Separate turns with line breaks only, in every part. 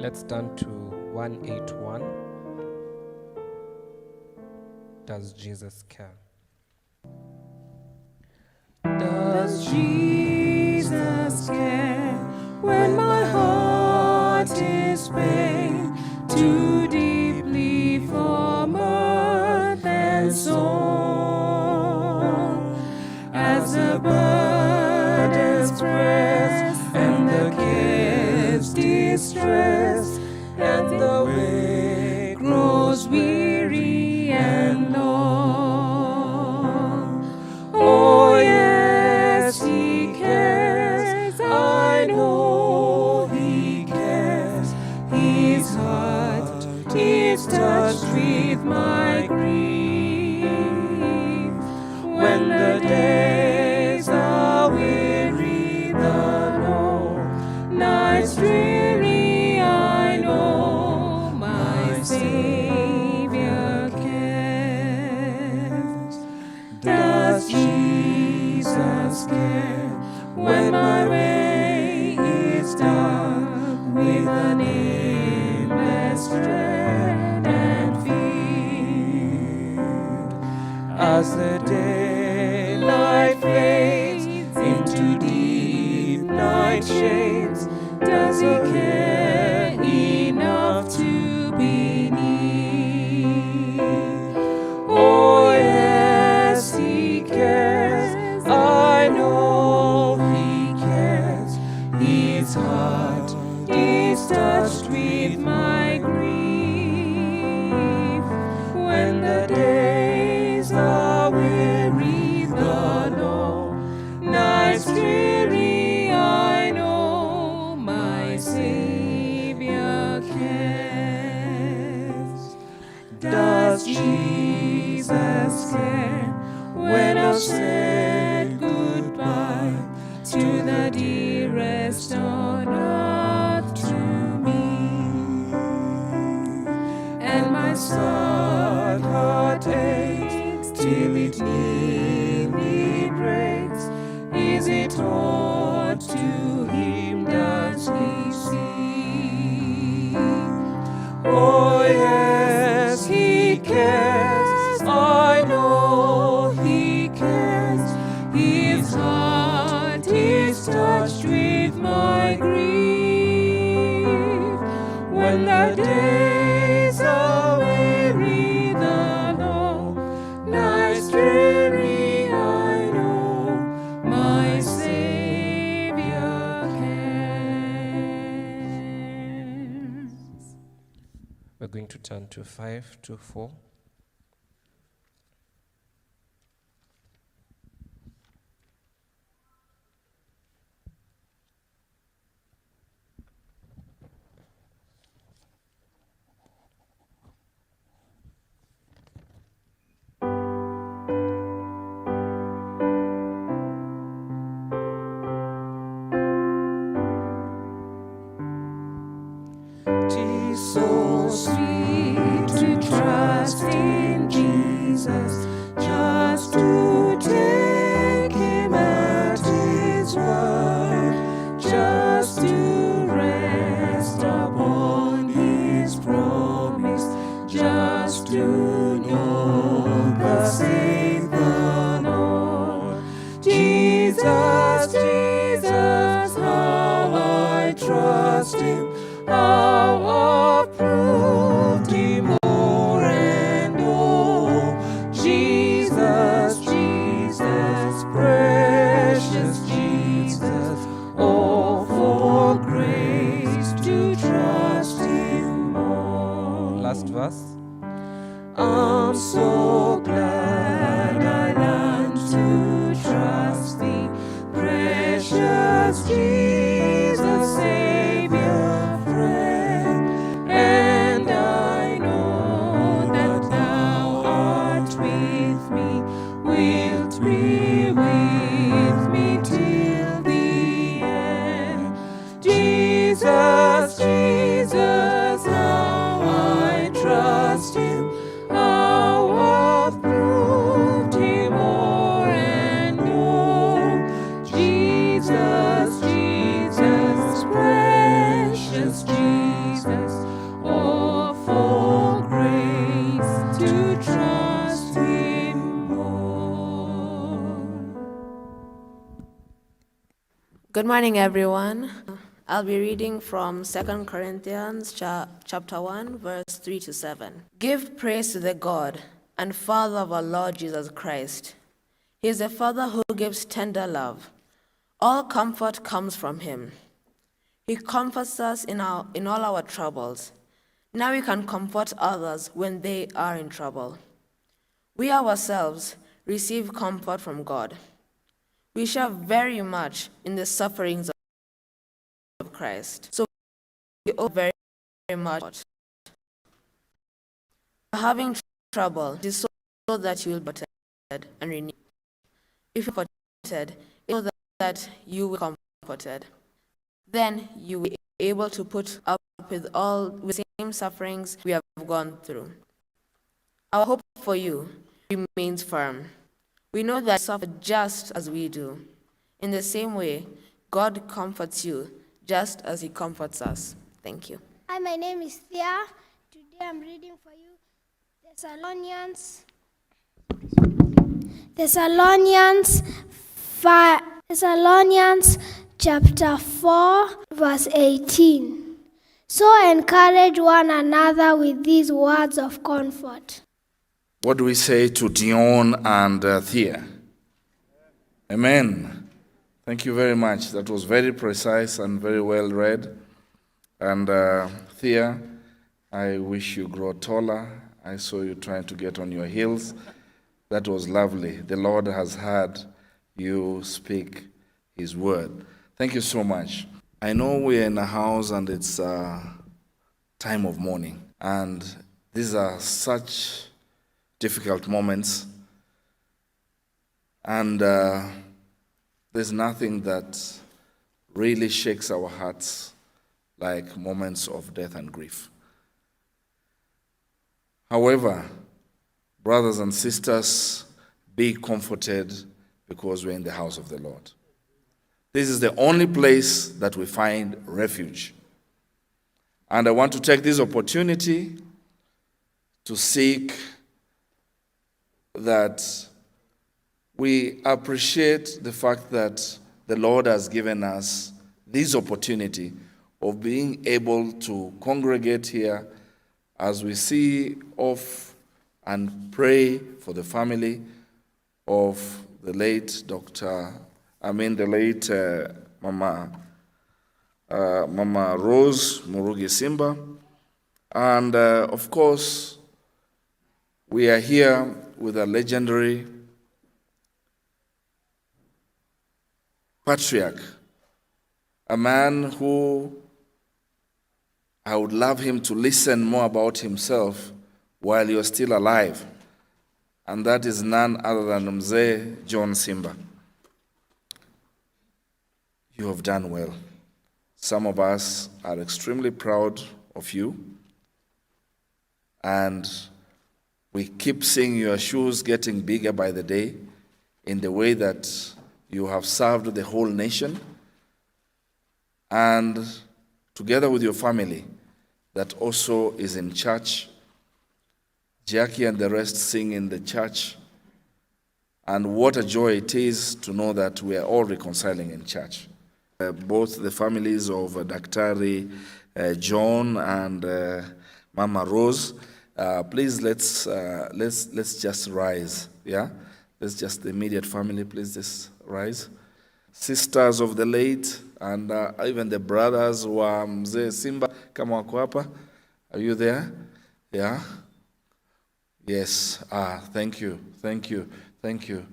Let's turn to 181. Does Jesus care?
Does Jesus care when my heart is pained too deeply for mirth and song? As the burdens press and the cares distress, and the way grows weary and long. Oh yes, He cares, I know He cares. His heart is touched with my grief. When the days are weary, the long nights dreary, I know my Savior cares. Does Jesus care when my way is dark with an aimless dread and fear? As the daylight fades into deep night shades, Does he care enough to be near? Oh yes, he cares. I know he cares. His heart is touched with my grief. When the days are weary, the long nights dreary, I know my Savior cares. Does Jesus care when I've said goodbye to the dearest on earth to me? And my sad heart aches till it nearly breaks. Is it aught to him does he see? Oh yes, he cares. I know he cares. His heart is touched with my grief. When the days are weary, the long nights dreary, I know my Savior cares.
We're going to turn to 524.
Tis so sweet to trust in Jesus, just to take him at his word, just to rest upon his promise, just to know thus saith the Lord. Jesus, Jesus, how I trust him, how I've proved him o'er and o'er. Jesus, Jesus, precious Jesus, oh, for grace to trust him more.
Last verse.
I'm so glad I learned to trust thee, precious Jesus, Savior, friend. And I know that thou art with me, wilt be with me till the end. Jesus, Jesus, how I trust him, how I've proved him o'er and o'er. Jesus, Jesus, precious Jesus, oh, for grace to trust him more.
Good morning, everyone. I'll be reading from 2 Corinthians chapter 1, verse 3 to 7. Give praise to the God and Father of our Lord Jesus Christ. He is a Father who gives tender love. All comfort comes from him. He comforts us in all our troubles. Now we can comfort others when they are in trouble. We ourselves receive comfort from God. We share very much in the sufferings of Christ. So we owe very, very much. Having trouble, it is so that you will be comforted and renewed. If you are comforted, it is so that you will be comforted. Then you will be able to put up with the same sufferings we have gone through. Our hope for you remains firm. We know that you suffer just as we do. In the same way, God comforts you just as he comforts us. Thank you.
Hi, my name is Thea. Today I'm reading for you Thessalonians 5, Thessalonians chapter 4, verse 18. So encourage one another with these words of comfort.
What do we say to Dion and Thea? Amen. Thank you very much. That was very precise and very well read. And Thea, I wish you grow taller. I saw you trying to get on your heels. That was lovely. The Lord has heard you speak His word. Thank you so much. I know we're in a house and it's time of mourning. And these are such difficult moments. And there's nothing that really shakes our hearts like moments of death and grief. However, brothers and sisters, be comforted because we're in the house of the Lord. This is the only place that we find refuge. And I want to take this opportunity to seek that we appreciate the fact that the Lord has given us this opportunity of being able to congregate here as we see off and pray for the family of the late Mama Rose Murugi Simba. And of course, we are here with a legendary patriarch, a man who I would love him to listen more about himself while you're still alive. And that is none other than Mzee John Simba. You have done well. Some of us are extremely proud of you. And we keep seeing your shoes getting bigger by the day in the way that you have served the whole nation. And together with your family that also is in church, Jackie and the rest sing in the church. And what a joy it is to know that we are all reconciling in church. Both the families of Daktari John and Mama Rose, please let's just rise. Yeah, let's just the immediate family. Please just rise. Sisters of the late and even the brothers wa Mzee Simba, kama wako hapa. Are you there? Yeah. Yes. Thank you. Thank you. Thank you.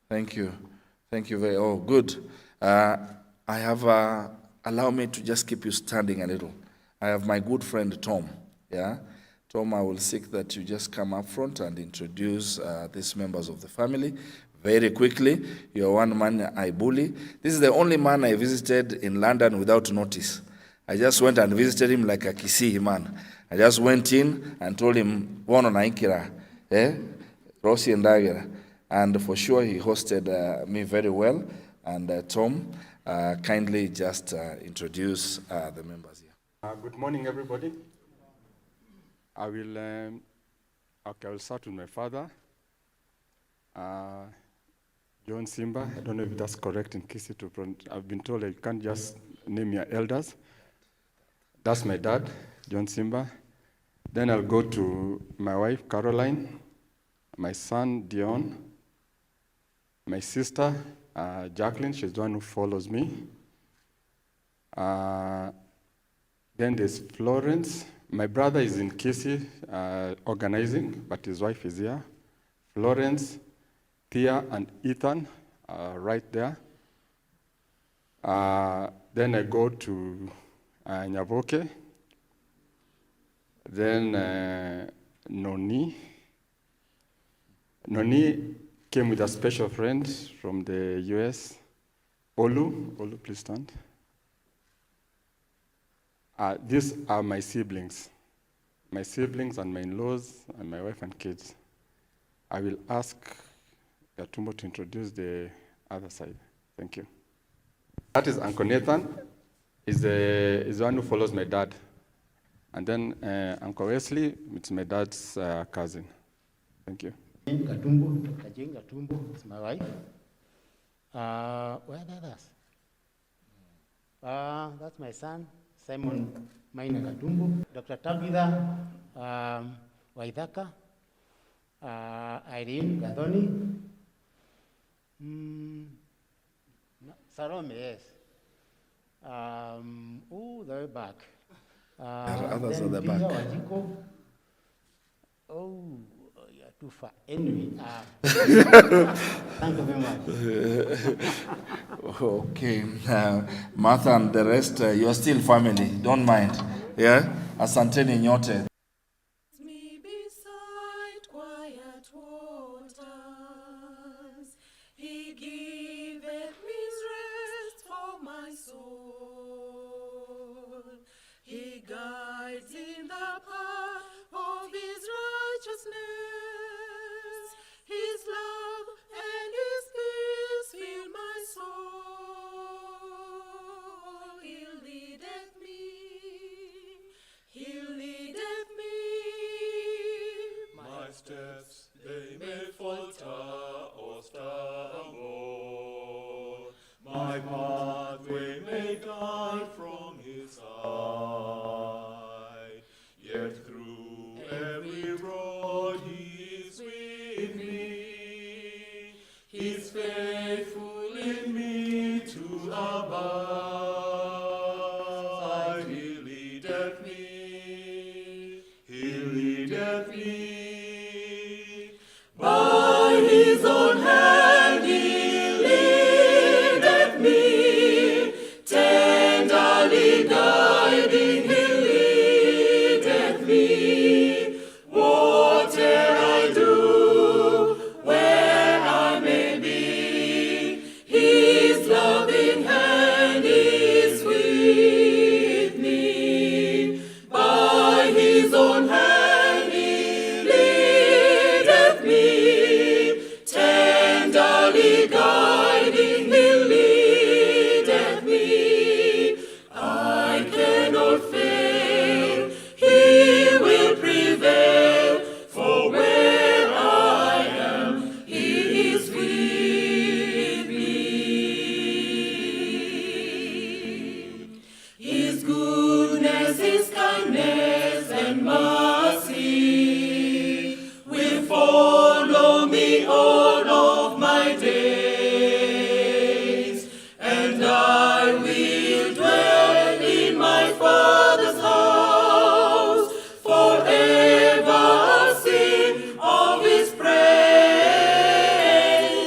Thank you. Thank you very. Oh, good. I have. Allow me to just keep you standing a little. I have my good friend Tom. Yeah. Tom, I will seek that you just come up front and introduce these members of the family. Very quickly, you're one man I bully. This is the only man I visited in London without notice. I just went and visited him like a Kisii man. I just went in and told him, Wono naikira, Rosi and Dagera. And for sure, he hosted me very well. And Tom, kindly just introduce the members here.
Good morning, everybody. I will start with my father. John Simba. I don't know if that's correct in Kisii to pronounce. I've been told that you can't just name your elders. That's my dad, John Simba. Then I'll go to my wife, Caroline, my son, Dion, my sister, Jacqueline. She's the one who follows me. Then there's Florence. My brother is in Kisii organizing, but his wife is here. Florence, Thea, and Ethan right there. Then I go to Nyavoke. Then Noni. Noni came with a special friend from the US. Olu, please stand. These are my siblings and my in-laws and my wife and kids. I will ask Gatumbo to introduce the other side. Thank you. That is Uncle Nathan, is the one who follows my dad. And then Uncle Wesley, it's my dad's cousin. Thank you.
Gatumbo, Kajing Gatumbo is my wife. Where are the others? That's my son, Simon Maina Katumbu, Dr. Tabitha Waithaka, Irene Gathoni, Salome, yes. They're back.
There are others
then
at the
Peter
back.
Wajiko. You're too far. Anyway, thank you very much.
Okay. Martha and the rest, you are still family. Don't mind. Yeah? Asanteni nyote.
Me beside quiet waters, he giveth me rest for my soul. He guides in the path of his righteousness. His love and his peace fill my soul. He leadeth me. He leadeth me.
My steps, they may falter or stumble. My pathway may guide from his side. Yet through every road he is with me. He's faithful in me to abide. He leadeth me. He leadeth me.
By his own hand he leadeth me, tenderly guiding he leadeth me. Whate'er I do, where I may be, his loving hand is with me. By his own hand he leadeth me, tenderly guiding he leadeth me. I cannot fail, he will prevail, for where I am, he is with me. His goodness, his kindness, and mercy will follow me all of my days, and I will dwell in my Father's house forever. I'll sing of his praise.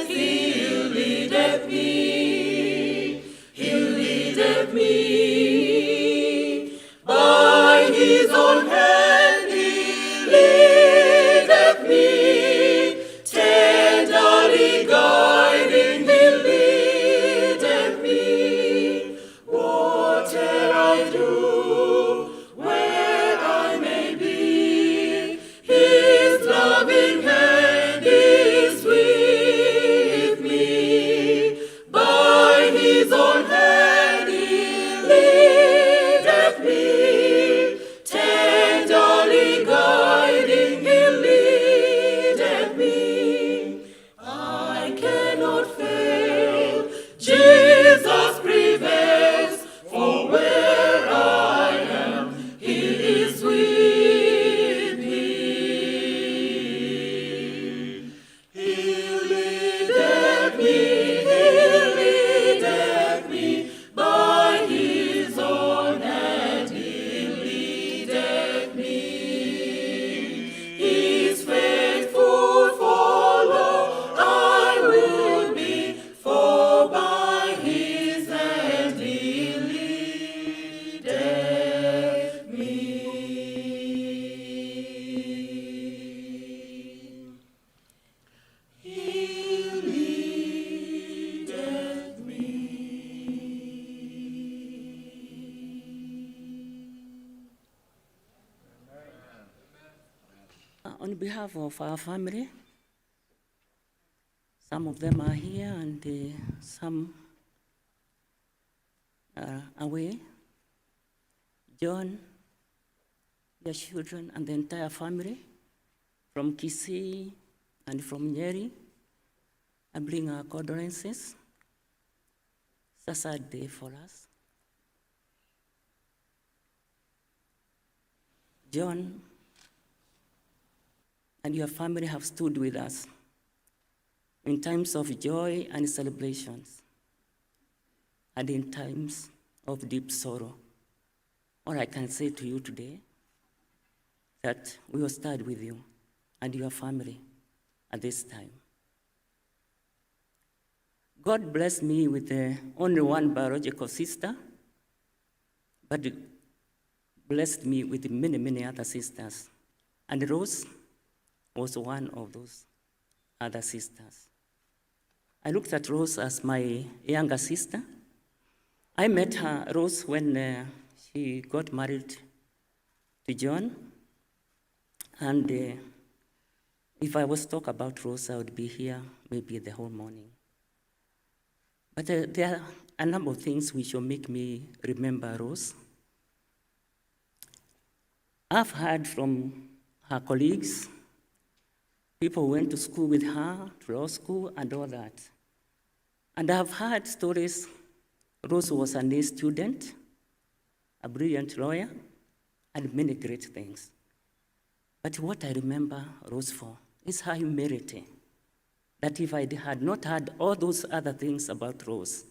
He leadeth me. He leadeth me. By his own hand he leadeth me, tenderly guiding he leadeth me. Whate'er I do, where I may be, his loving hand is with me. By his own hand he leadeth me, tenderly guiding he leadeth me. I cannot fail, Jesus prevails, for where I am, he is with me. He leadeth me, by his own hand he leadeth me. His faithful follow I will be, for by his hand he leadeth me. He leadeth me.
On behalf of our family, some of them are here and some are away. John, their children, and the entire family from Kisii and from Nyeri, I bring our condolences. It's a sad day for us. John and your family have stood with us in times of joy and celebrations, and in times of deep sorrow. All I can say to you today, that we will stand with you and your family at this time. God blessed me with only one biological sister, but blessed me with many, many other sisters. And Rose was one of those other sisters. I looked at Rose as my younger sister. I met her, Rose, when she got married to John. And if I was to talk about Rose, I would be here maybe the whole morning. But there are a number of things which will make me remember Rose. I've heard from her colleagues, people who went to school with her, to law school, and all that. And I've heard stories. Rose was an A student, a brilliant lawyer, and many great things. But what I remember Rose for is her humility. That if I had not heard all those other things about Rose,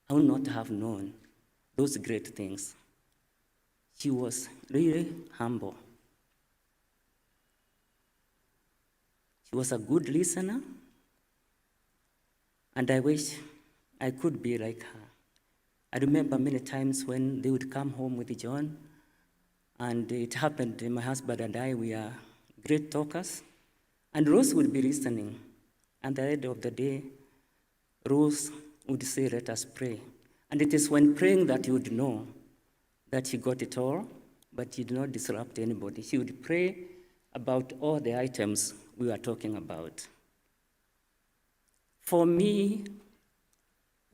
I would not have known those great things. She was really humble. She was a good listener, and I wish I could be like her. I remember many times when they would come home with John, and it happened, my husband and I, we are great talkers, and Rose would be listening. And at the end of the day, Rose would say, "Let us pray." And it is when praying that you would know that she got it all, but she did not disrupt anybody. She would pray about all the items we were talking about. For me,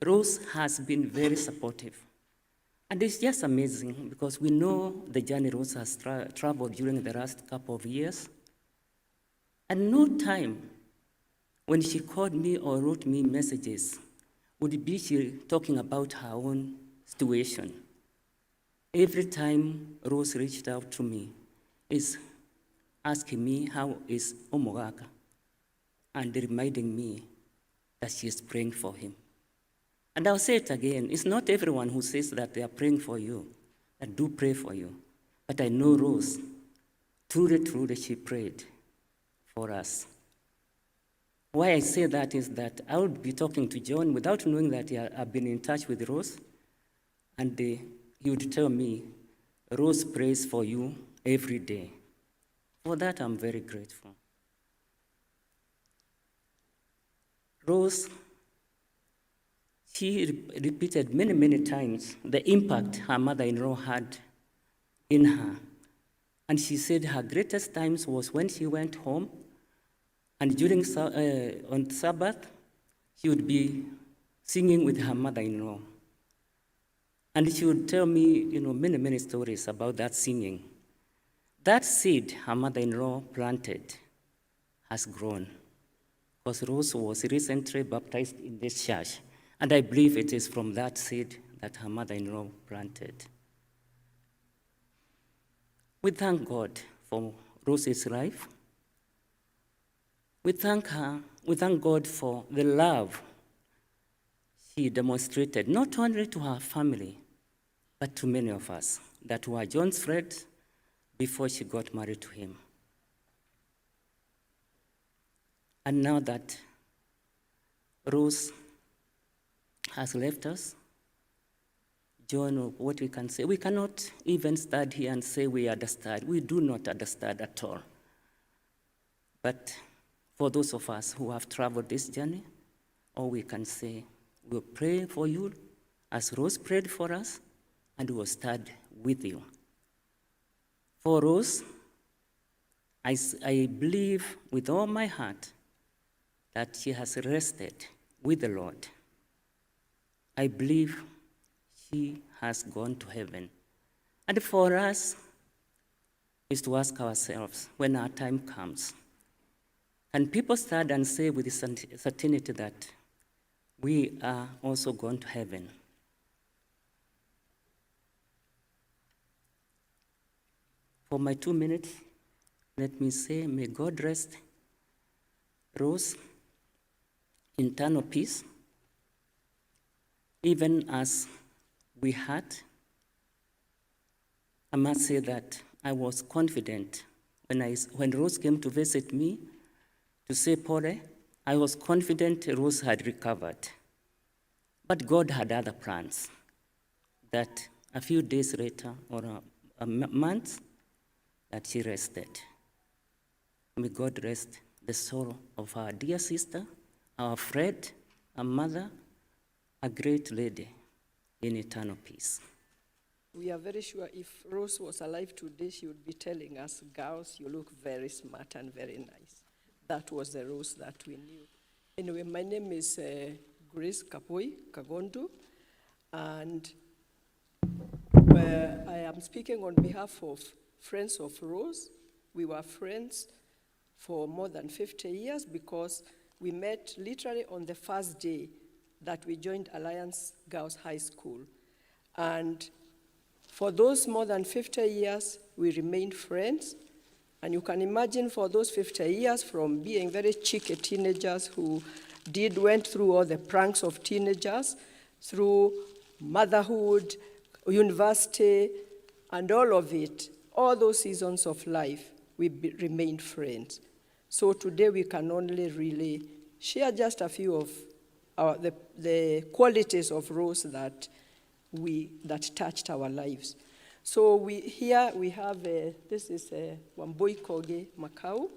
Rose has been very supportive. And it's just amazing because we know the journey Rose has traveled during the last couple of years. And no time when she called me or wrote me messages would be she talking about her own situation. Every time Rose reached out to me is asking me how is Omogaka and reminding me that she is praying for him. And I'll say it again, it's not everyone who says that they are praying for you, that do pray for you. But I know Rose, truly, truly she prayed for us. Why I say that is that I would be talking to John without knowing that I've been in touch with Rose, and he would tell me, "Rose prays for you every day." For that, I'm very grateful. Rose, she repeated many, many times the impact her mother-in-law had in her. And she said her greatest times was when she went home, and during on Sabbath, she would be singing with her mother-in-law. And she would tell me, many, many stories about that singing. That seed her mother-in-law planted has grown. Because Rose was recently baptized in this church. And I believe it is from that seed that her mother-in-law planted. We thank God for Rose's life. We thank God for the love she demonstrated, not only to her family, but to many of us that were John's friends before she got married to him. And now that Rose has left us, John, what we can say, we cannot even stand here and say we understand. We do not understand at all. But for those of us who have traveled this journey, all we can say, we'll pray for you as Rose prayed for us, and we'll stand with you. For Rose, I believe with all my heart that she has rested with the Lord. I believe she has gone to heaven. And for us is to ask ourselves, when our time comes, can people stand and say with certainty that we are also going to heaven? For my 2 minutes, let me say, may God rest Rose in eternal peace, even as we had. I must say that I was confident when Rose came to visit me to say Pore, I was confident Rose had recovered. But God had other plans that a few days later, or a month, that she rested. May God rest the soul of our dear sister, our friend, our mother, a great lady in eternal peace.
We are very sure if Rose was alive today, she would be telling us, girls, you look very smart and very nice. That was the Rose that we knew. Anyway, my name is Grace Kapoi Kagondu, and I am speaking on behalf of Friends of Rose. We were friends for more than 50 years because we met literally on the first day that we joined Alliance Girls High School. And for those more than 50 years, we remained friends. And you can imagine for those 50 years, from being very cheeky teenagers who went through all the pranks of teenagers, through motherhood, university, and all of it, all those seasons of life, we remained friends. So today we can only really share just a few of the qualities of Rose that touched our lives. So here we have, this is Wambui Koge Makau,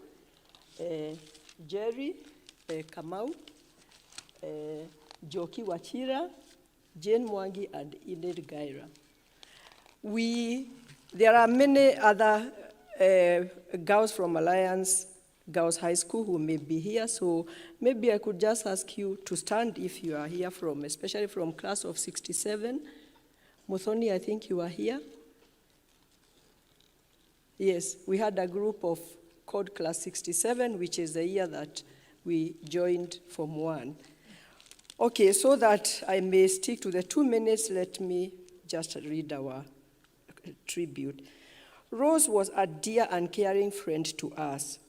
Jerry Kamau, Joki Wachira, Jane Mwangi, and Ined Gaira. There are many other girls from Alliance Girls High School who may be here, so maybe I could just ask you to stand if you are here especially from class of 67. Muthoni, I think you are here. Yes, we had a group of called class 67, which is the year that we joined Form 1. Okay, so that I may stick to the 2 minutes, let me just read our tribute. Rose was a dear and caring friend to us.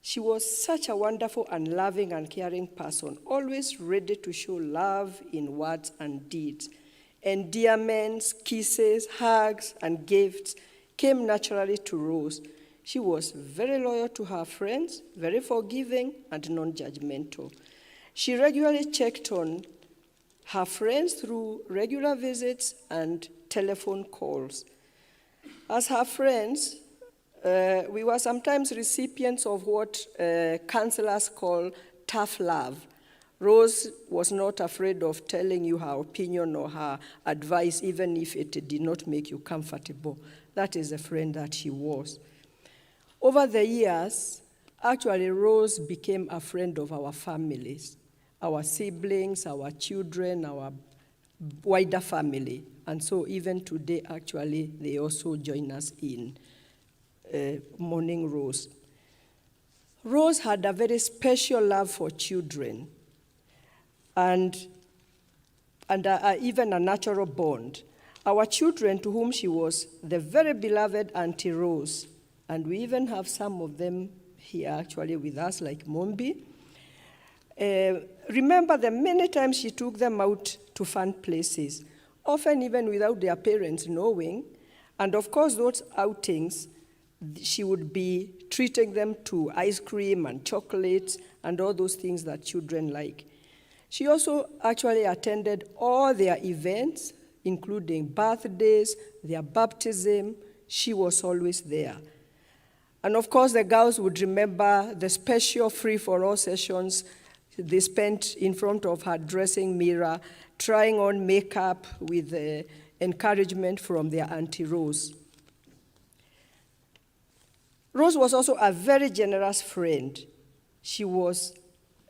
She was such a wonderful and loving and caring person, always ready to show love in words and deeds. Endearments, kisses, hugs, and gifts came naturally to Rose. She was very loyal to her friends, very forgiving, and non-judgmental. She regularly checked on her friends through regular visits and telephone calls. As her friends, we were sometimes recipients of what counselors call tough love. Rose was not afraid of telling you her opinion or her advice, even if it did not make you comfortable. That is the friend that she was. Over the years, actually, Rose became a friend of our families, our siblings, our children, our wider family. And so even today, actually, they also join us in mourning Rose. Rose had a very special love for children and even a natural bond. Our children, to whom she was the very beloved Auntie Rose, and we even have some of them here actually with us, like Mombi. Remember the many times she took them out to fun places, often even without their parents knowing. And of course, those outings, she would be treating them to ice cream and chocolates and all those things that children like. She also actually attended all their events, including birthdays, their baptism. She was always there. And of course, the girls would remember the special free-for-all sessions they spent in front of her dressing mirror, trying on makeup with encouragement from their Auntie Rose. Rose was also a very generous friend. She was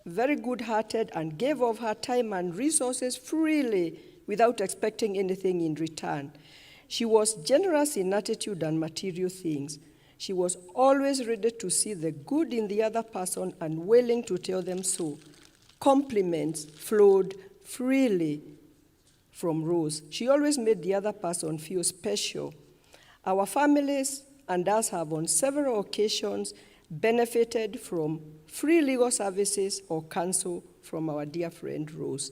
very good-hearted and gave of her time and resources freely without expecting anything in return. She was generous in attitude and material things. She was always ready to see the good in the other person and willing to tell them so. Compliments flowed freely from Rose. She always made the other person feel special. Our families and thus have on several occasions benefited from free legal services or counsel from our dear friend Rose.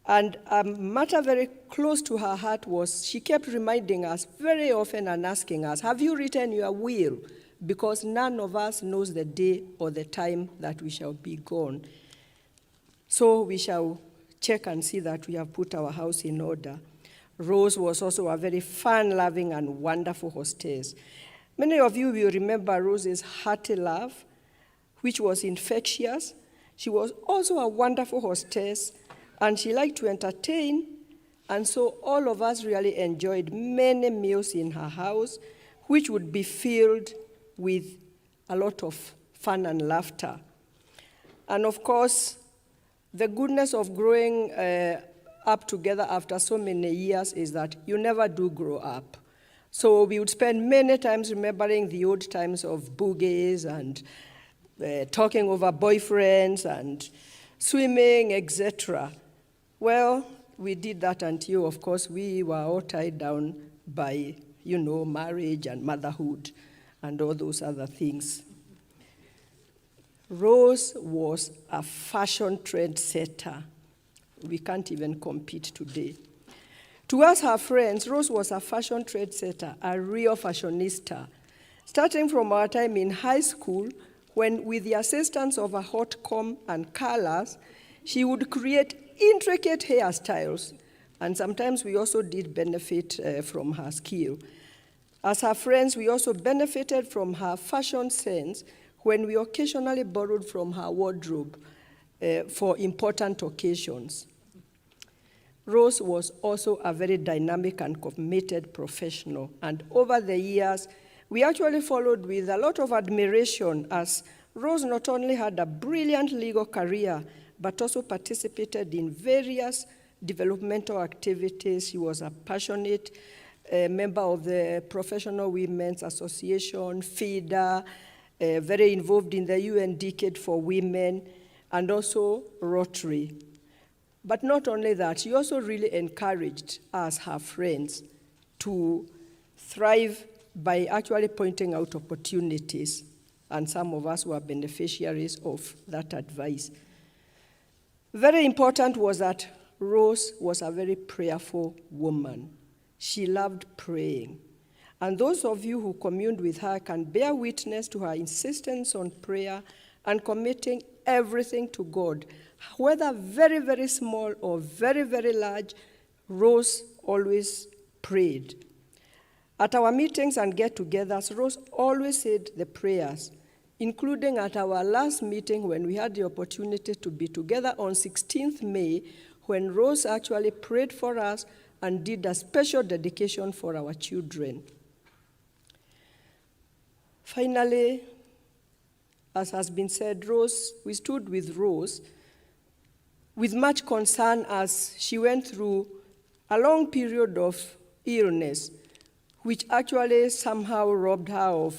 And a matter very close to her heart was she kept reminding us very often and asking us, have you written your will? Because none of us knows the day or the time that we shall be gone. So we shall check and see that we have put our house in order. Rose was also a very fun-loving and wonderful hostess. Many of you will remember Rose's hearty laugh, which was infectious. She was also a wonderful hostess, and she liked to entertain, and so all of us really enjoyed many meals in her house, which would be filled with a lot of fun and laughter. And of course, the goodness of growing up together after so many years is that you never do grow up. So we would spend many times remembering the old times of boogies and talking over boyfriends and swimming, etc. Well, we did that until, of course, we were all tied down by, marriage and motherhood and all those other things. Rose was a fashion trendsetter. We can't even compete today. To us, her friends, Rose was a fashion trendsetter, a real fashionista. Starting from our time in high school, when with the assistance of a hot comb and colors, she would create intricate hairstyles, and sometimes we also did benefit from her skill. As her friends, we also benefited from her fashion sense when we occasionally borrowed from her wardrobe for important occasions. Rose was also a very dynamic and committed professional, and over the years, we actually followed with a lot of admiration as Rose not only had a brilliant legal career, but also participated in various developmental activities. She was a passionate member of the Professional Women's Association, FIDA, very involved in the UN Decade for Women, and also Rotary. But not only that, she also really encouraged us, her friends, to thrive by actually pointing out opportunities, and some of us were beneficiaries of that advice. Very important was that Rose was a very prayerful woman. She loved praying. And those of you who communed with her can bear witness to her insistence on prayer and committing everything to God. Whether very, very small or very, very large, Rose always prayed. At our meetings and get-togethers, Rose always said the prayers, including at our last meeting when we had the opportunity to be together on 16th May, when Rose actually prayed for us and did a special dedication for our children. Finally, as has been said, we stood with Rose with much concern as she went through a long period of illness, which actually somehow robbed her of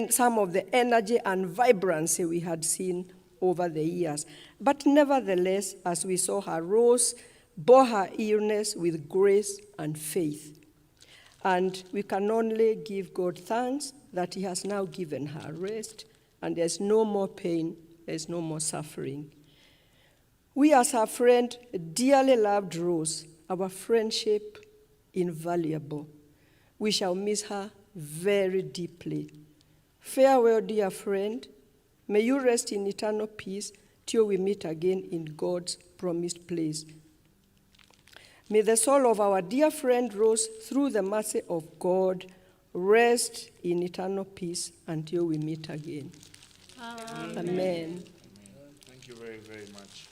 some of the energy and vibrancy we had seen over the years. But nevertheless, as we saw her, Rose bore her illness with grace and faith. And we can only give God thanks that he has now given her rest, and there's no more pain, there's no more suffering. We as her friend dearly loved Rose, our friendship invaluable. We shall miss her very deeply. Farewell, dear friend. May you rest in eternal peace till we meet again in God's promised place. May the soul of our dear friend Rose, through the mercy of God, rest in eternal peace until we meet again. Amen.
Thank you very, very much.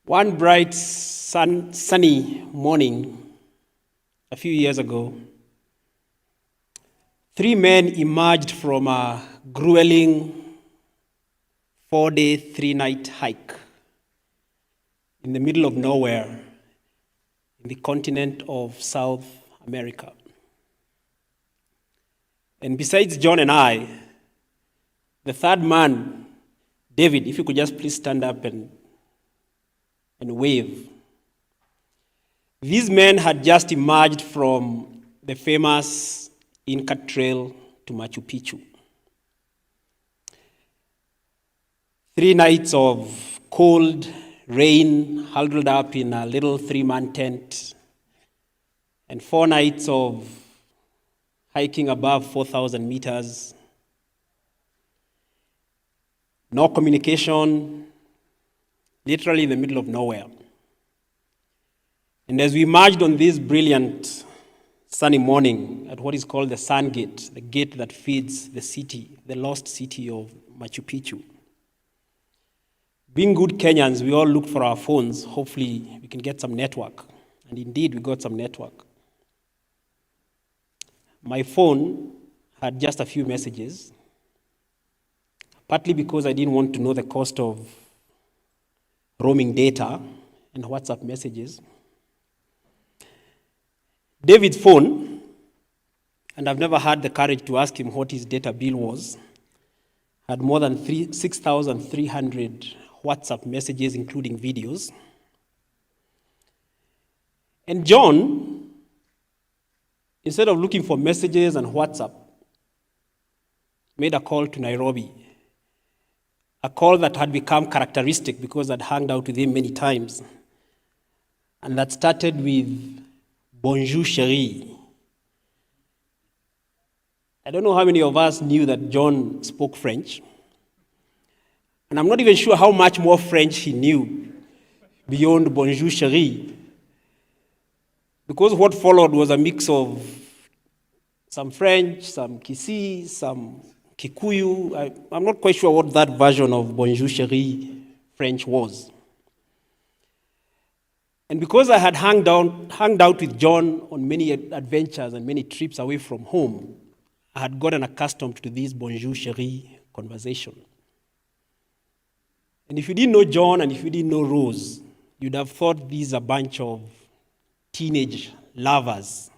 One bright sunny morning a few years ago, 3 men emerged from a grueling 4-day, 3-night hike in the middle of nowhere in the continent of South America. And besides John and I, the third man, David, if you could just please stand up and wave. These men had just emerged from the famous Inca Trail to Machu Picchu. 3 nights of cold, rain, huddled up in a little 3-man tent, and 4 nights of hiking above 4,000 meters. No communication, literally in the middle of nowhere. And as we emerged on this brilliant sunny morning at what is called the Sun Gate, the gate that feeds the city, the lost city of Machu Picchu, being good Kenyans, we all looked for our phones. Hopefully we can get some network. And indeed, we got some network. My phone had just a few messages, partly because I didn't want to know the cost of roaming data and WhatsApp messages. David's phone, and I've never had the courage to ask him what his data bill was, had more than 6,300 WhatsApp messages, including videos. And John, instead of looking for messages and WhatsApp, made a call to Nairobi, a call that had become characteristic because I'd hung out with him many times, and that started with "Bonjour, chérie." I don't know how many of us knew that John spoke French, and I'm not even sure how much more French he knew beyond "Bonjour, chérie," because what followed was a mix of some French, some Kisi, some Kikuyu. I'm not quite sure what that version of "Bonjour, chérie" French was. And because I had hung out with John on many adventures and many trips away from home, I had gotten accustomed to this "Bonjour, chérie" conversation. And if you didn't know John and if you didn't know Rose, you'd have thought these are a bunch of teenage lovers,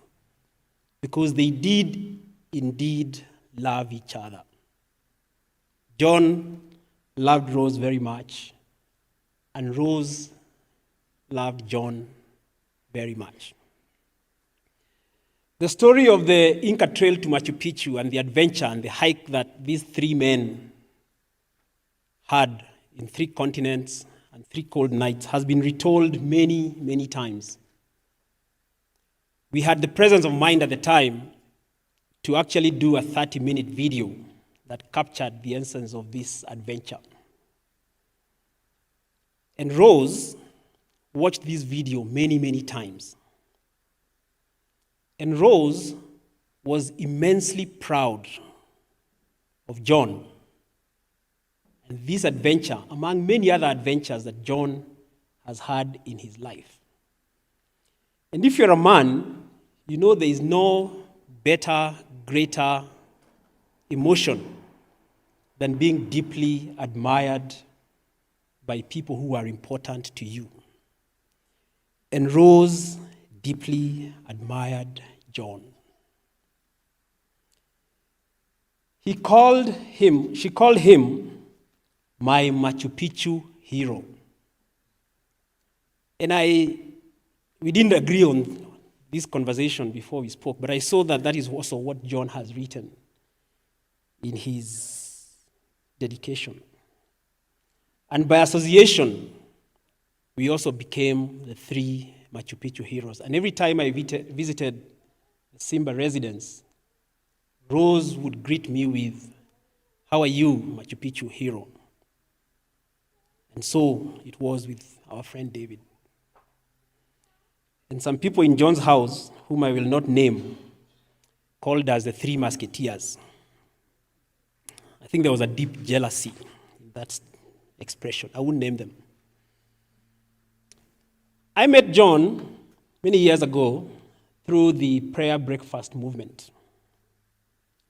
because they did indeed love each other. John loved Rose very much, and Rose loved John very much. The story of the Inca Trail to Machu Picchu and the adventure and the hike that these 3 men had in 3 continents and 3 cold nights has been retold many, many times. We had the presence of mind at the time to actually do a 30-minute video that captured the essence of this adventure. And Rose watched this video many, many times. And Rose was immensely proud of John and this adventure, among many other adventures that John has had in his life. And if you're a man, you know there is no better, greater emotion than being deeply admired by people who are important to you. And Rose deeply admired John. She called him my Machu Picchu hero. And we didn't agree on this conversation before we spoke, but I saw that that is also what John has written in his dedication. And by association, we also became the 3 Machu Picchu heroes. And every time I visited the Simba residence, Rose would greet me with, "How are you, Machu Picchu hero?" And so it was with our friend David. And some people in John's house, whom I will not name, called us the 3 Musketeers. I think there was a deep jealousy in that expression. I wouldn't name them. I met John many years ago through the prayer breakfast movement.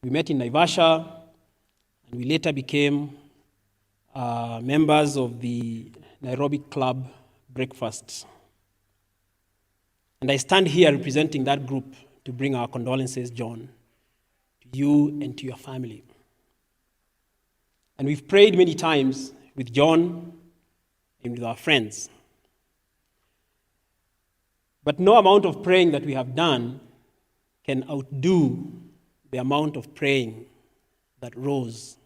We met in Naivasha, and we later became members of the Nairobi Club breakfasts. And I stand here representing that group to bring our condolences, John, to you and to your family. And we've prayed many times with John and with our friends. But no amount of praying that we have done can outdo the amount of praying that Rose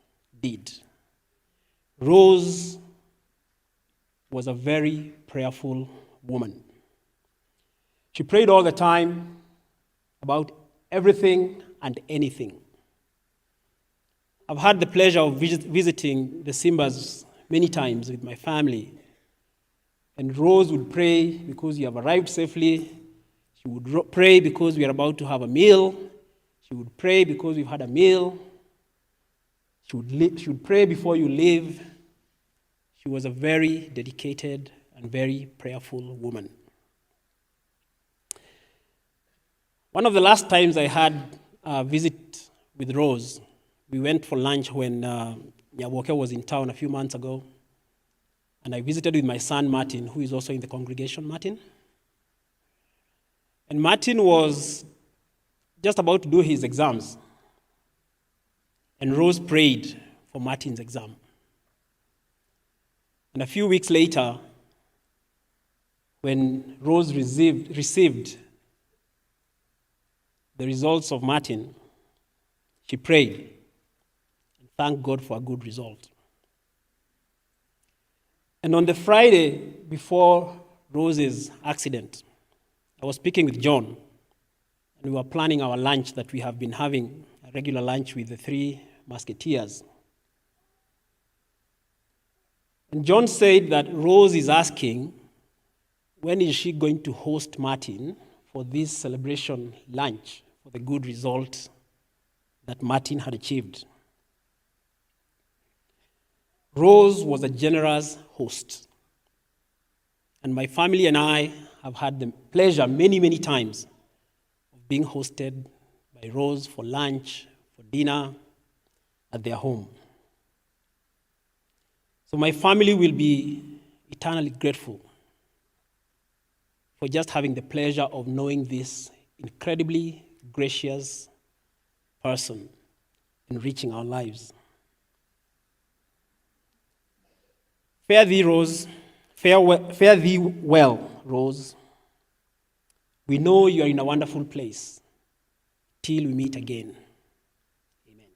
did. Rose was a very prayerful woman. She prayed all the time about everything and anything. I've had the pleasure of visiting the Simbas many times with my family. And Rose would pray because you have arrived safely. She would pray because we are about to have a meal. She would pray because we've had a meal. She would pray before you leave. She was a very dedicated and very prayerful woman. One of the last times I had a visit with Rose, we went for lunch when Nyawoke was in town a few months ago. And I visited with my son, Martin, who is also in the congregation, Martin. And Martin was just about to do his exams. And Rose prayed for Martin's exam. And a few weeks later, when Rose received the results of Martin, she prayed and thanked God for a good result. And on the Friday before Rose's accident, I was speaking with John, and we were planning our lunch that we have been having, a regular lunch with the three musketeers. And John said that Rose is asking, when is she going to host Martin for this celebration lunch for the good result that Martin had achieved? Rose was a generous host. And my family and I have had the pleasure many, many times of being hosted by Rose for lunch, for dinner at their home. So my family will be eternally grateful for just having the pleasure of knowing this incredibly gracious person enriching our lives. Fare thee, Rose. Fare thee well, Rose. We know you are in a wonderful place. Till we meet again. Amen.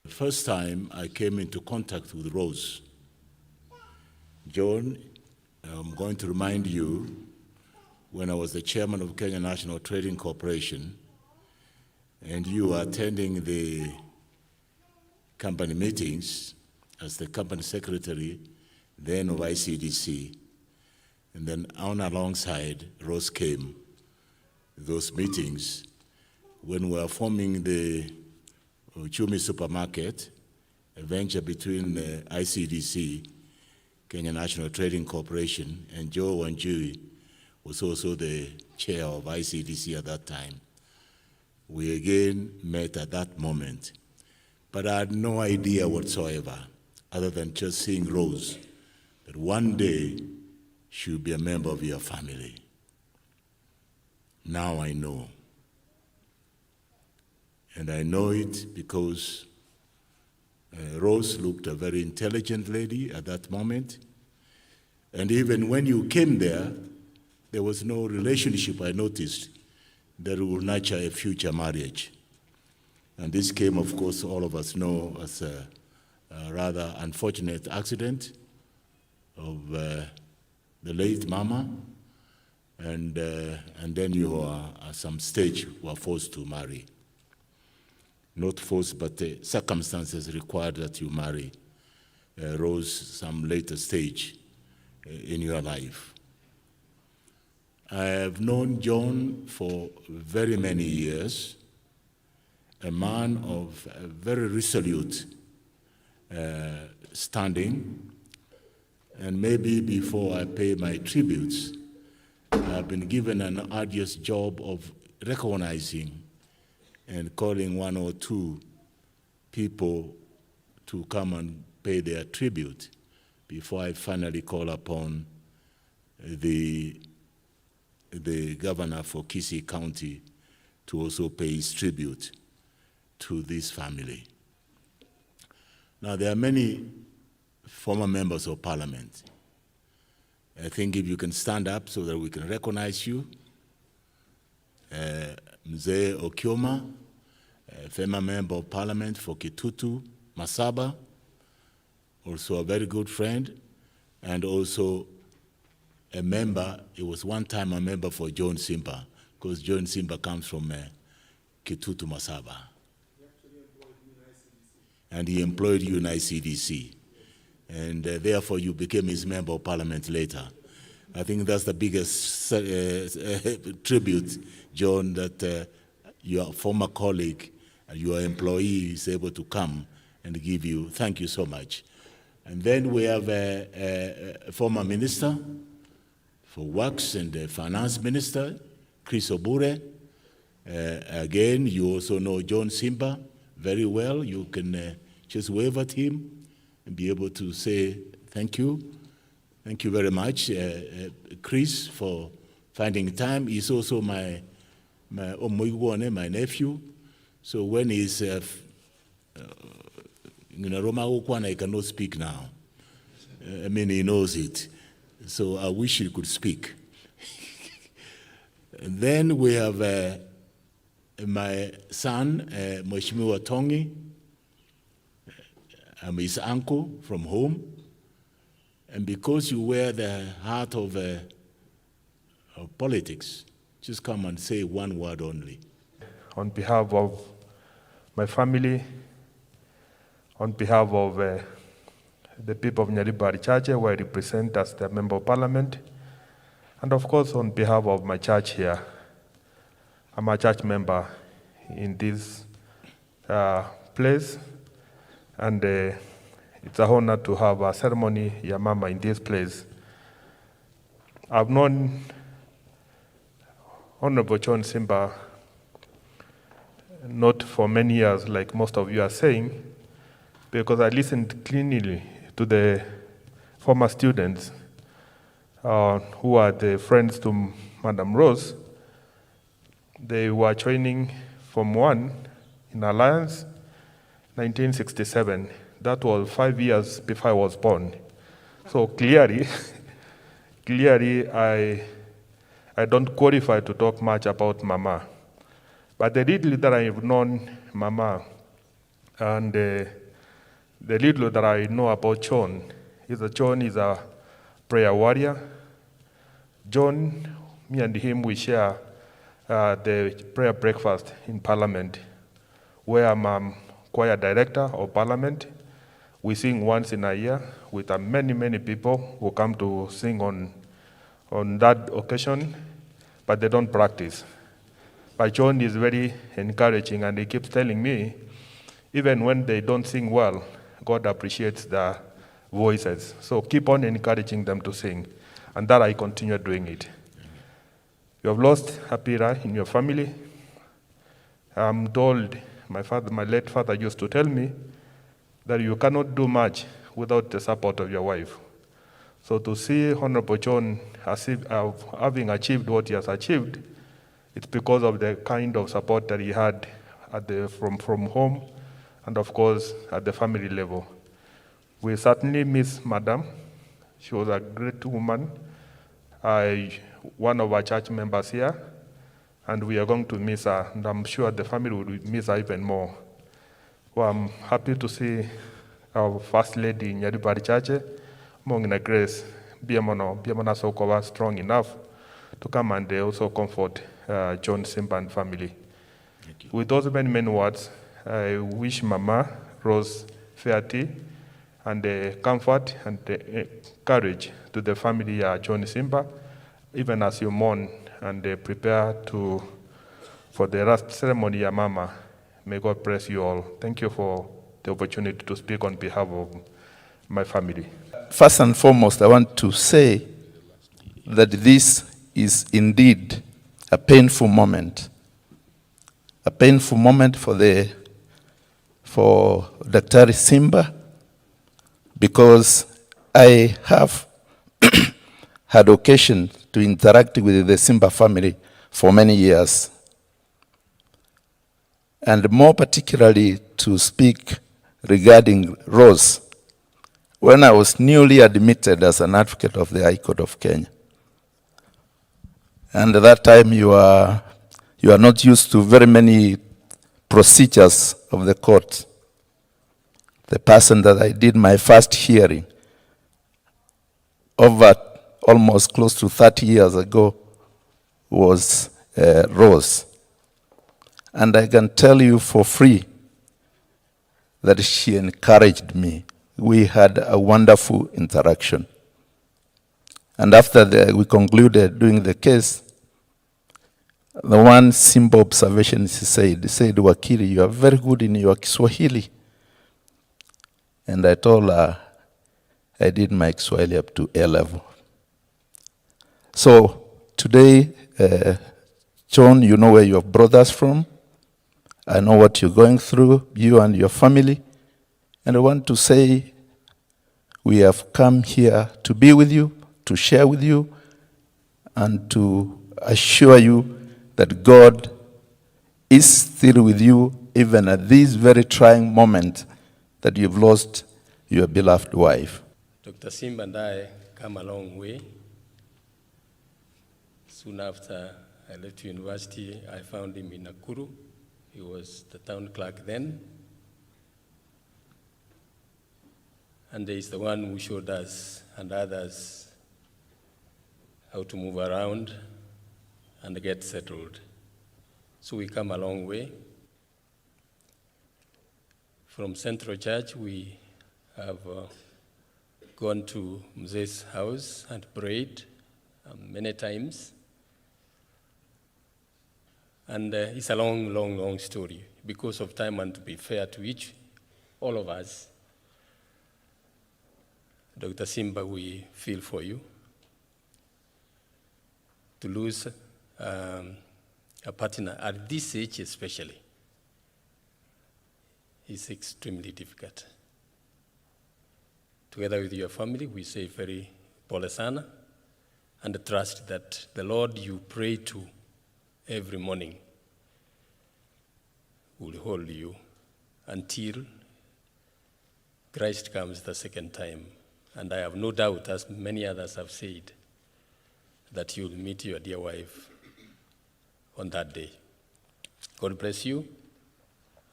The first time I came into contact with Rose, John, I'm going to remind you, when I was the chairman of Kenya National Trading Corporation, and you were attending the company meetings as the company secretary, then of ICDC, and then on alongside, Rose came those meetings when we were forming the Uchumi Supermarket, a venture between the ICDC, Kenya National Trading Corporation, and Joe Wanjui was also the chair of ICDC at that time. We again met at that moment, but I had no idea whatsoever, other than just seeing Rose, that one day she will be a member of your family. Now I know. And I know it because Rose looked a very intelligent lady at that moment. And even when you came there was no relationship I noticed that will nurture a future marriage. And this came, of course, all of us know as a rather unfortunate accident of the late Mama, and then you are at some stage were forced to marry. Not forced, but the circumstances required that you marry. Rose some later stage in your life. I have known John for very many years, a man of a very resolute standing, and maybe before I pay my tributes, I've been given an arduous job of recognizing and calling one or two people to come and pay their tribute before I finally call upon the governor for Kisii County to also pay his tribute to this family. Now, there are many former members of parliament. I think if you can stand up so that we can recognize you. Mzee Okioma, a former member of parliament for Kitutu, Masaba, also a very good friend, and also a member, he was one time a member for John Simba, because John Simba comes from Kitutu, Masaba. And he employed you in ICDC. And therefore you became his member of parliament later. I think that's the biggest tribute, John, that your former colleague, your employee is able to come and give you. Thank you so much. And then we have a former minister for Works and the finance minister, Chris Obure. Again, you also know John Simba very well. You can just wave at him and be able to say thank you. Thank you very much, Chris, for finding time. He's also my nephew. So when he's in Roma Okwana, he cannot speak now. I mean, he knows it. So I wish he could speak. And then we have my son, Mheshimiwa Tongi. I'm his uncle from home. And because you wear the heart of politics, just come and say one word only.
On behalf of my family, on behalf of the people of Nyaribari Church, where I represent as the Member of Parliament, and of course on behalf of my church here. I'm a church member in this place, and it's an honor to have a ceremony, Yamama, in this place. I've known Honorable John Simba not for many years, like most of you are saying, because I listened cleanly to the former students who are the friends to Madam Rose. They were joining Form 1 in Alliance, 1967. That was 5 years before I was born. So clearly, I don't qualify to talk much about Mama. But the little that I've known Mama, and the little that I know about John, is that John is a prayer warrior. John, me and him, we share the prayer breakfast in Parliament, where I'm choir director of Parliament. We sing once in a year with many, many people who come to sing on that occasion, but they don't practice. But John is very encouraging, and he keeps telling me, even when they don't sing well, God appreciates their voices. So keep on encouraging them to sing, and that I continue doing it. You have lost a pillar in your family. I'm told, my late father used to tell me that you cannot do much without the support of your wife. So to see Honorable John having achieved what he has achieved, it's because of the kind of support that he had from home, and of course at the family level. We certainly miss Madam. She was a great woman, one of our church members here, and we are going to miss her, and I'm sure the family will miss her even more. Well, I'm happy to see our First Lady in Nyaribari Church, Mongina Grace, Biamono Sokowa, strong enough to come and also comfort John Simba and family. With those many words, I wish Mama Rose Fairty and comfort and courage to the family John Simba, even as you mourn and prepare for the last ceremony, Mama. May God bless you all. Thank you for the opportunity to speak on behalf of my family.
First and foremost, I want to say that this is indeed a painful moment. A painful moment for Dr. Simba, because I have had occasion to interact with the Simba family for many years, and more particularly to speak regarding Rose, when I was newly admitted as an advocate of the High Court of Kenya. And at that time you are not used to very many procedures of the court. The person that I did my first hearing over almost close to 30 years ago was Rose. And I can tell you for free that she encouraged me. We had a wonderful interaction. And after we concluded doing the case, the one simple observation he said, Wakili, you are very good in your Kiswahili. And I told her I did my Kiswahili up to A level. So today, John, you know where you have brought us from. I know what you're going through, you and your family. And I want to say we have come here to be with you, to share with you, and to assure you that God is still with you, even at this very trying moment that you've lost your beloved wife.
Dr. Simba and I come a long way. Soon after I left university, I found him in Nakuru. He was the town clerk then. And he's the one who showed us and others how to move around and get settled. So we come a long way. From Central Church, we have gone to Mzee's house and prayed many times. And it's a long, long, long story. Because of time and to be fair to all of us, Dr. Simba, we feel for you. To lose a partner at this age especially is extremely difficult. Together with your family, we say very pole sana and trust that the Lord you pray to every morning will hold you until Christ comes the second time. And I have no doubt, as many others have said, that you'll meet your dear wife on that day. God bless you,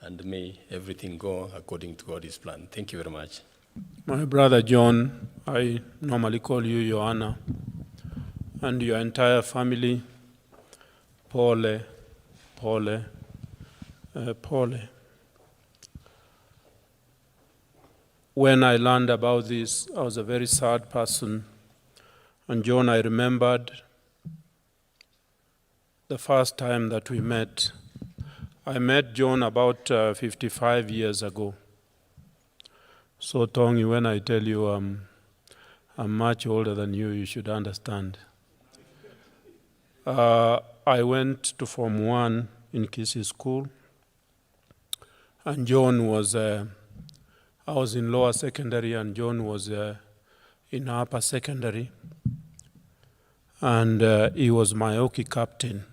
and may everything go according to God's plan. Thank you very much.
My brother John, I normally call you Joanna, and your entire family, Pole. When I learned about this, I was a very sad person. And John, I remembered the first time that we met. I met John about 55 years ago. So Tongi, when I tell you I'm much older than you, you should understand. I went to Form 1 in Kisii School, and John was, I was in lower secondary, and John was in upper secondary. And he was my hockey captain.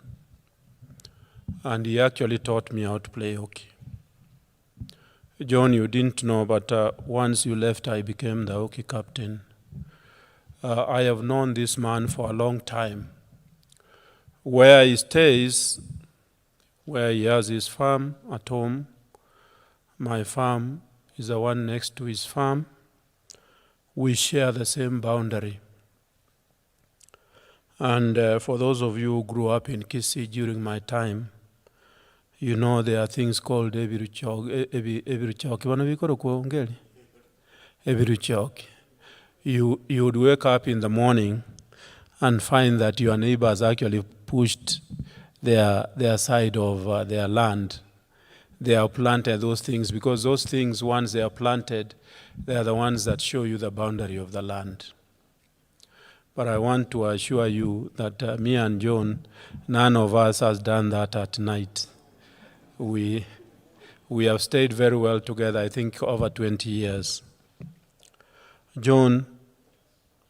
And he actually taught me how to play hockey. John, you didn't know, but once you left, I became the hockey captain. I have known this man for a long time. Where he stays, where he has his farm at home, my farm is the one next to his farm. We share the same boundary. And for those of you who grew up in Kisii during my time, you know there are things called Ebiruchok. You would wake up in the morning and find that your neighbors actually pushed their side of their land. They have planted those things because those things, once they are planted, they are the ones that show you the boundary of the land. But I want to assure you that me and John, none of us has done that at night. We have stayed very well together, I think over 20 years. John,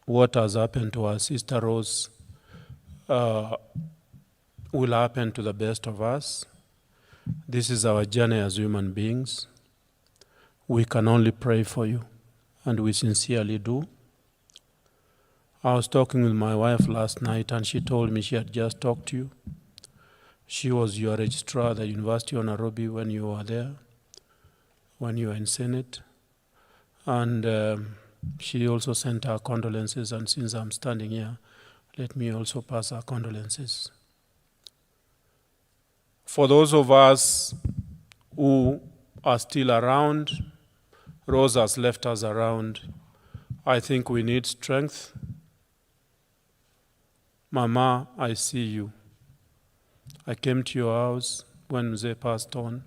what has happened to our sister Rose will happen to the best of us. This is our journey as human beings. We can only pray for you, and we sincerely do. I was talking with my wife last night, and she told me she had just talked to you. She was your registrar at the University of Nairobi when you were there, when you were in Senate. And she also sent her condolences, and since I'm standing here, let me also pass her condolences. For those of us who are still around, Rose has left us around. I think we need strength. Mama, I see you. I came to your house when Mzee passed on,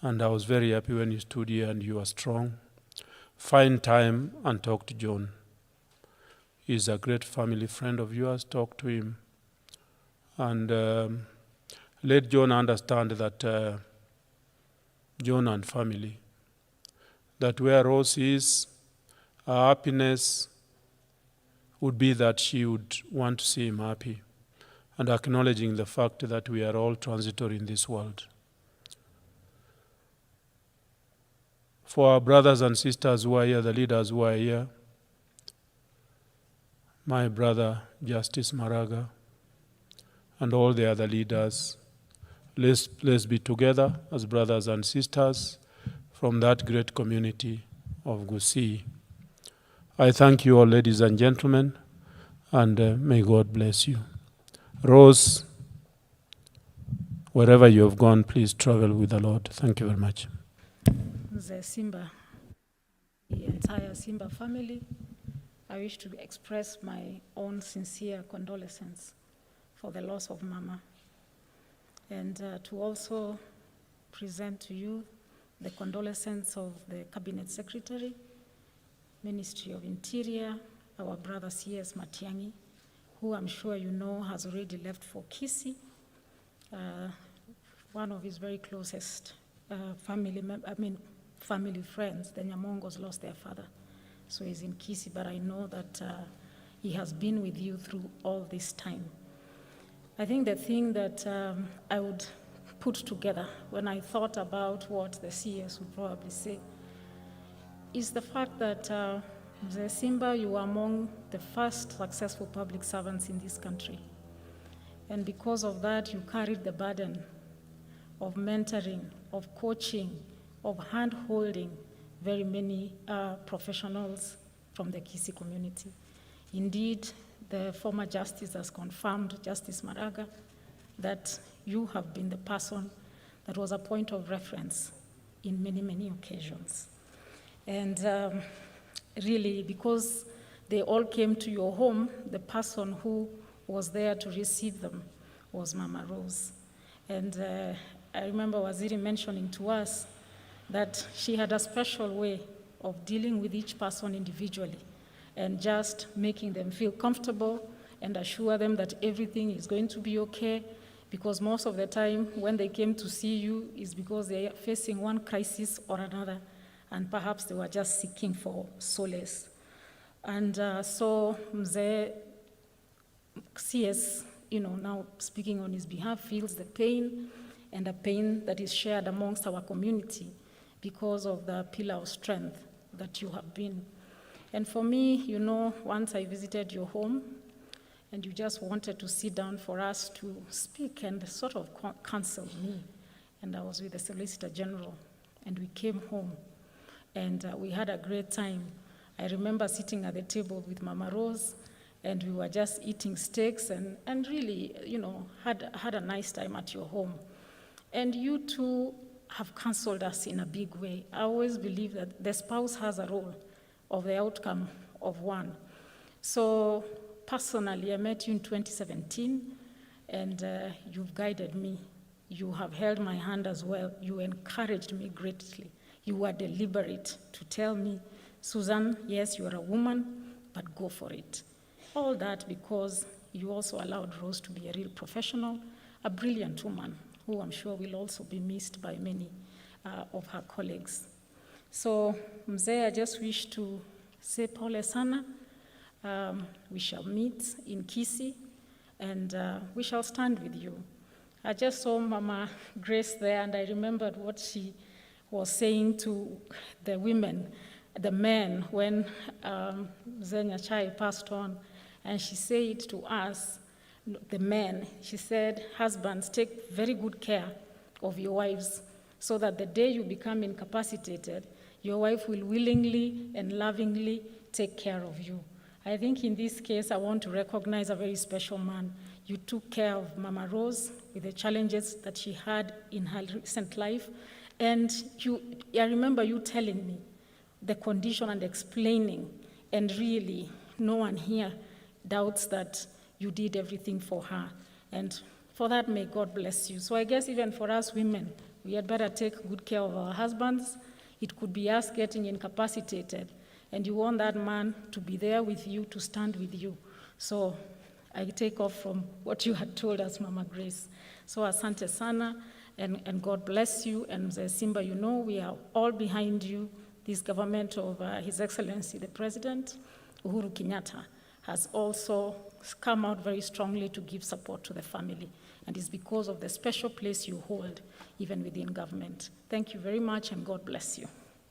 and I was very happy when you stood here and you were strong. Find time and talk to John. He's a great family friend of yours. Talk to him. And let John understand that John and family, that where Rose is, her happiness would be that she would want to see him happy, and acknowledging the fact that we are all transitory in this world. For our brothers and sisters who are here, the leaders who are here, my brother Justice Maraga, and all the other leaders, let's be together as brothers and sisters from that great community of Gusii. I thank you all, ladies and gentlemen, and may God bless you. Rose, wherever you have gone, please travel with the Lord. Thank you very much.
Mzee Simba, the entire Simba family, I wish to express my own sincere condolences for the loss of Mama, and to also present to you the condolences of the Cabinet Secretary, Ministry of Interior, our brother C.S. Matiang'i, who I'm sure you know has already left for Kisii. One of his very closest family friends, the Nyamongos, lost their father. So he's in Kisii, but I know that he has been with you through all this time. I think the thing that I would put together when I thought about what the CS would probably say is the fact that Mzee Simba, you were among the first successful public servants in this country. And because of that, you carried the burden of mentoring, of coaching, of hand-holding very many professionals from the Kisii community. Indeed, the former justice has confirmed, Justice Maraga, that you have been the person that was a point of reference in many, many occasions. And really, because they all came to your home, the person who was there to receive them was Mama Rose. And I remember Waziri mentioning to us that she had a special way of dealing with each person individually and just making them feel comfortable and assure them that everything is going to be okay, because most of the time when they came to see you is because they are facing one crisis or another, and perhaps they were just seeking for solace. And so Mzee CS, now speaking on his behalf, feels the pain, and a pain that is shared amongst our community because of the pillar of strength that you have been. And for me, once I visited your home, and you just wanted to sit down for us to speak and sort of counsel me, and I was with the Solicitor General, and we came home, and we had a great time. I remember sitting at the table with Mama Rose, and we were just eating steaks and really, had a nice time at your home. And you two have counseled us in a big way. I always believe that the spouse has a role of the outcome of one. So personally, I met you in 2017, and you've guided me. You have held my hand as well. You encouraged me greatly. You were deliberate to tell me, Susan, yes, you are a woman, but go for it. All that because you also allowed Rose to be a real professional, a brilliant woman, who I'm sure will also be missed by many of her colleagues. So, Mzee, I just wish to say pole sana. We shall meet in Kisii, and we shall stand with you. I just saw Mama Grace there, and I remembered what she was saying to the women, the men, when Mzee Nyachai passed on, and she said to us, the men. She said, husbands, take very good care of your wives so that the day you become incapacitated, your wife will willingly and lovingly take care of you. I think in this case, I want to recognize a very special man. You took care of Mama Rose with the challenges that she had in her recent life. And I remember you telling me the condition and explaining, and really no one here doubts that you did everything for her. And for that, may God bless you. So I guess even for us women, we had better take good care of our husbands. It could be us getting incapacitated, and you want that man to be there with you, to stand with you. So I take off from what you had told us, Mama Grace. So asante sana, and God bless you. And Mzee Simba, you know we are all behind you. This government of His Excellency, the President, Uhuru Kenyatta, has also come out very strongly to give support to the family. And it's because of the special place you hold, even within government. Thank you very much, and God bless you.